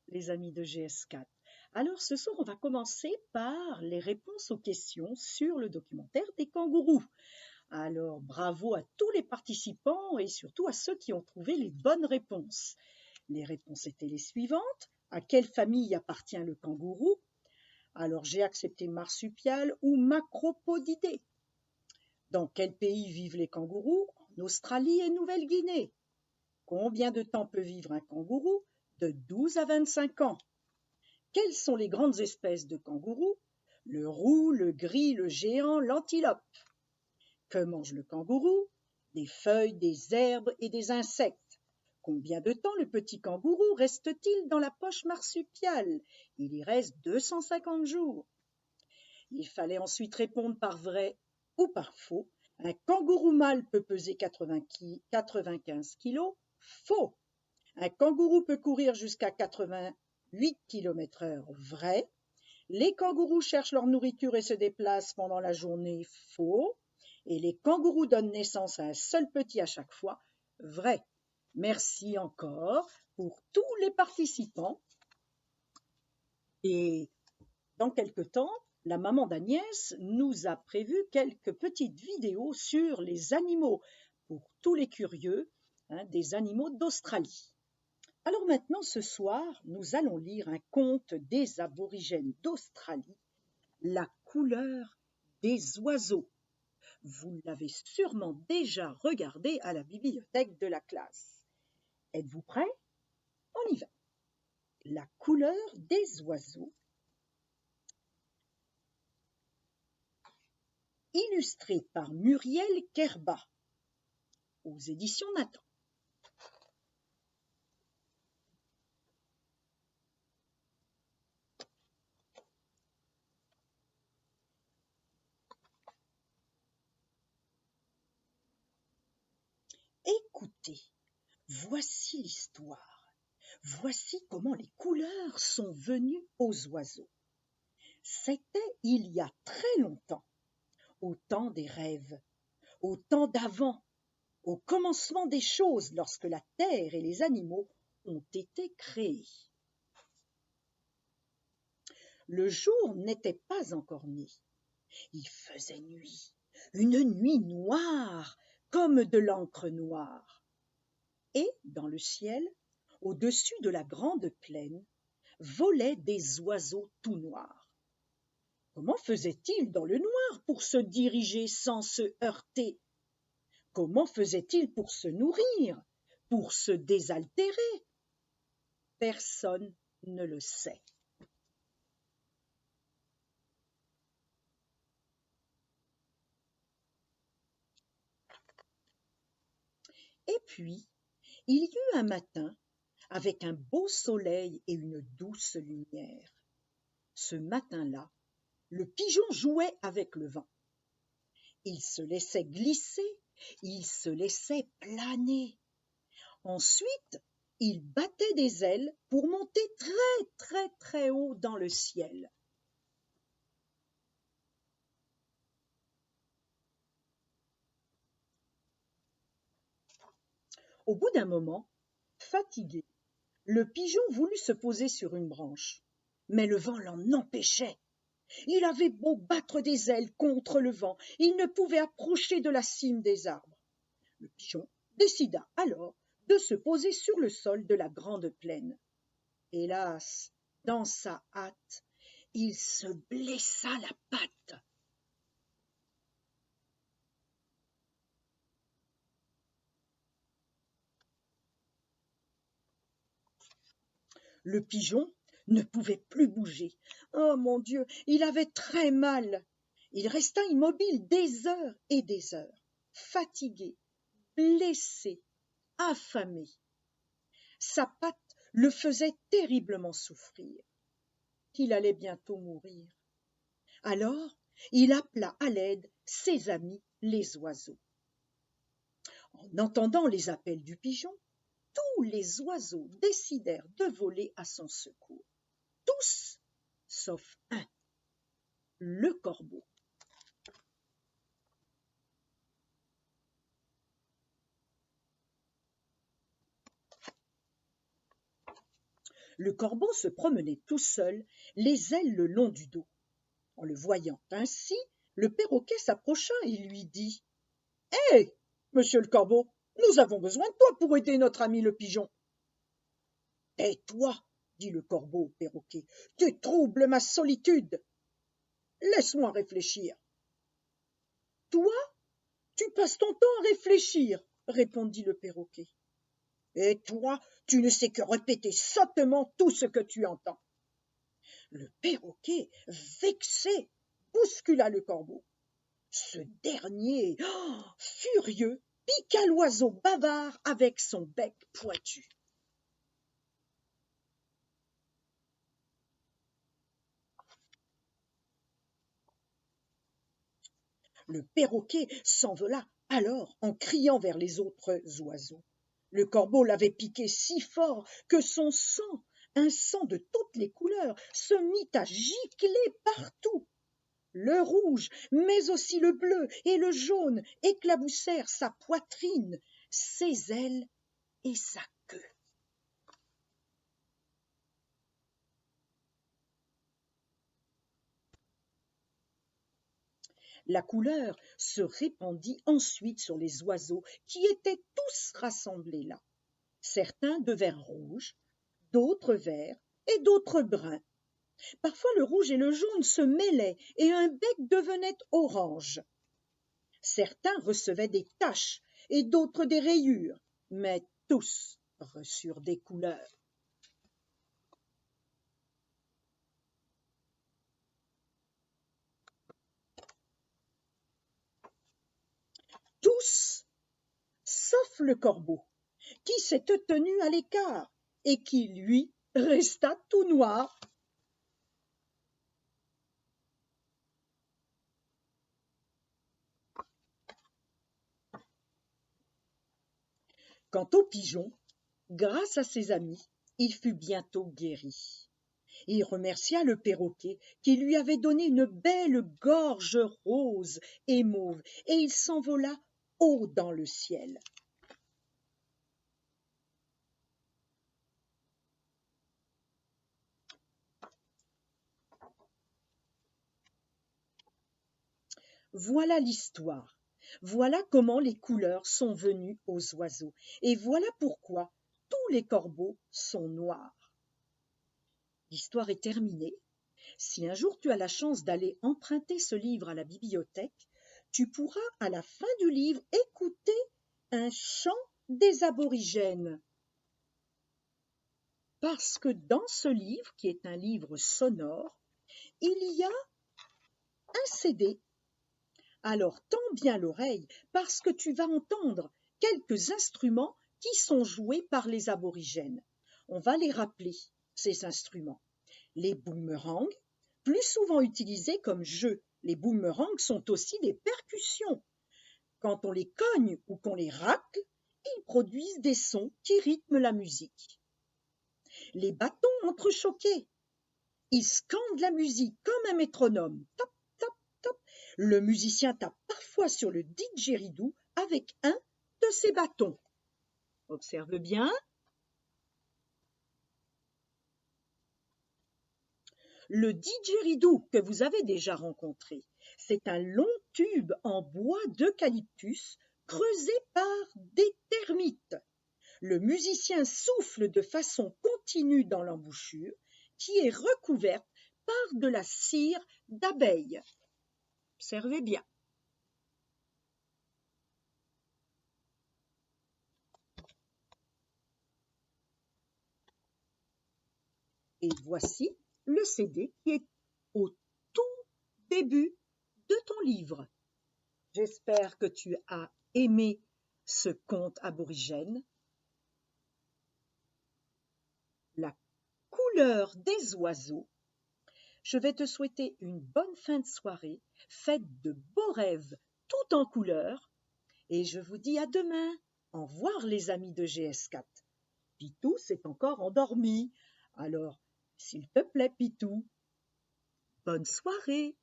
les amis de GS4. Alors ce soir, on va commencer par les réponses aux questions sur le documentaire des kangourous. Alors bravo à tous les participants et surtout à ceux qui ont trouvé les bonnes réponses. Les réponses étaient les suivantes. À quelle famille appartient le kangourou? Alors j'ai accepté marsupial ou macropodidés. Dans quel pays vivent les kangourous? En Australie et Nouvelle-Guinée. Combien de temps peut vivre un kangourou? De 12 à 25 ans. Quelles sont les grandes espèces de kangourous? Le roux, le gris, le géant, l'antilope. Que mange le kangourou? Des feuilles, des herbes et des insectes. Combien de temps le petit kangourou reste-t-il dans la poche marsupiale? Il y reste 250 jours. Il fallait ensuite répondre par vrai ou par faux. Un kangourou mâle peut peser 95 kg. Faux. Un kangourou peut courir jusqu'à 88 km/h. Vrai. Les kangourous cherchent leur nourriture et se déplacent pendant la journée. Faux. Et les kangourous donnent naissance à un seul petit à chaque fois. Vrai. Merci encore pour tous les participants. Et dans quelque temps, la maman d'Agnès nous a prévu quelques petites vidéos sur les animaux pour tous les curieux, des animaux d'Australie. Alors maintenant, ce soir, nous allons lire un conte des aborigènes d'Australie, La couleur des oiseaux. Vous l'avez sûrement déjà regardé à la bibliothèque de la classe. Êtes-vous prêts? On y va. La couleur des oiseaux, illustré par Muriel Kerba, aux éditions Nathan. Écoutez, voici l'histoire. Voici comment les couleurs sont venues aux oiseaux. C'était il y a très longtemps, au temps des rêves, au temps d'avant, au commencement des choses, lorsque la terre et les animaux ont été créés. Le jour n'était pas encore né. Il faisait nuit, une nuit noire, comme de l'encre noire. Et dans le ciel, au-dessus de la grande plaine, volaient des oiseaux tout noirs. Comment faisaient-ils dans le noir pour se diriger sans se heurter? Comment faisaient-ils pour se nourrir, pour se désaltérer? Personne ne le sait. Et puis, il y eut un matin, avec un beau soleil et une douce lumière. Ce matin-là, le pigeon jouait avec le vent. Il se laissait glisser, il se laissait planer. Ensuite, il battait des ailes pour monter très très très haut dans le ciel. Au bout d'un moment, fatigué, le pigeon voulut se poser sur une branche, mais le vent l'en empêchait. Il avait beau battre des ailes contre le vent, il ne pouvait approcher de la cime des arbres. Le pigeon décida alors de se poser sur le sol de la grande plaine. Hélas, dans sa hâte, il se blessa la patte. Le pigeon ne pouvait plus bouger. Oh mon Dieu, il avait très mal. Il resta immobile des heures et des heures, fatigué, blessé, affamé. Sa patte le faisait terriblement souffrir. Il allait bientôt mourir. Alors, il appela à l'aide ses amis les oiseaux. En entendant les appels du pigeon, tous les oiseaux décidèrent de voler à son secours. Tous, sauf un, le corbeau. Le corbeau se promenait tout seul, les ailes le long du dos. En le voyant ainsi, le perroquet s'approcha et lui dit: Hé, monsieur le corbeau, nous avons besoin de toi pour aider notre ami le pigeon. Tais-toi, dit le corbeau au perroquet, tu troubles ma solitude. Laisse-moi réfléchir. Toi, tu passes ton temps à réfléchir, répondit le perroquet. Et toi, tu ne sais que répéter sottement tout ce que tu entends. Le perroquet, vexé, bouscula le corbeau. Ce dernier, furieux, piqua l'oiseau bavard avec son bec pointu. Le perroquet s'envola alors en criant vers les autres oiseaux. Le corbeau l'avait piqué si fort que son sang, un sang de toutes les couleurs, se mit à gicler partout. Le rouge, mais aussi le bleu et le jaune éclaboussèrent sa poitrine, ses ailes et sa queue. La couleur se répandit ensuite sur les oiseaux qui étaient tous rassemblés là. Certains devinrent rouges, d'autres verts et d'autres bruns. Parfois le rouge et le jaune se mêlaient et un bec devenait orange. Certains recevaient des taches et d'autres des rayures, mais tous reçurent des couleurs. Tous, sauf le corbeau, qui s'était tenu à l'écart et qui, lui, resta tout noir. Quant au pigeon, grâce à ses amis, il fut bientôt guéri. Il remercia le perroquet qui lui avait donné une belle gorge rose et mauve, et il s'envola haut dans le ciel. Voilà l'histoire. Voilà comment les couleurs sont venues aux oiseaux. Et voilà pourquoi tous les corbeaux sont noirs. L'histoire est terminée. Si un jour tu as la chance d'aller emprunter ce livre à la bibliothèque, tu pourras à la fin du livre écouter un chant des aborigènes. Parce que dans ce livre, qui est un livre sonore, il y a un CD. Alors tends bien l'oreille parce que tu vas entendre quelques instruments qui sont joués par les aborigènes. On va les rappeler, ces instruments. Les boomerangs, plus souvent utilisés comme jeu. Les boomerangs sont aussi des percussions. Quand on les cogne ou qu'on les racle, ils produisent des sons qui rythment la musique. Les bâtons entrechoqués, ils scandent la musique comme un métronome. Top, top, top. Le musicien tape parfois sur le didgeridoo avec un de ses bâtons. Observe bien. Le didgeridoo que vous avez déjà rencontré, c'est un long tube en bois d'eucalyptus creusé par des termites. Le musicien souffle de façon continue dans l'embouchure qui est recouverte par de la cire d'abeille. Observez bien. Et voici le CD qui est au tout début de ton livre. J'espère que tu as aimé ce conte aborigène. La couleur des oiseaux. Je vais te souhaiter une bonne fin de soirée, faite de beaux rêves tout en couleurs, et je vous dis à demain. Au revoir les amis de GS4. Pitou s'est encore endormi. Alors, s'il te plaît, Pitou, bonne soirée.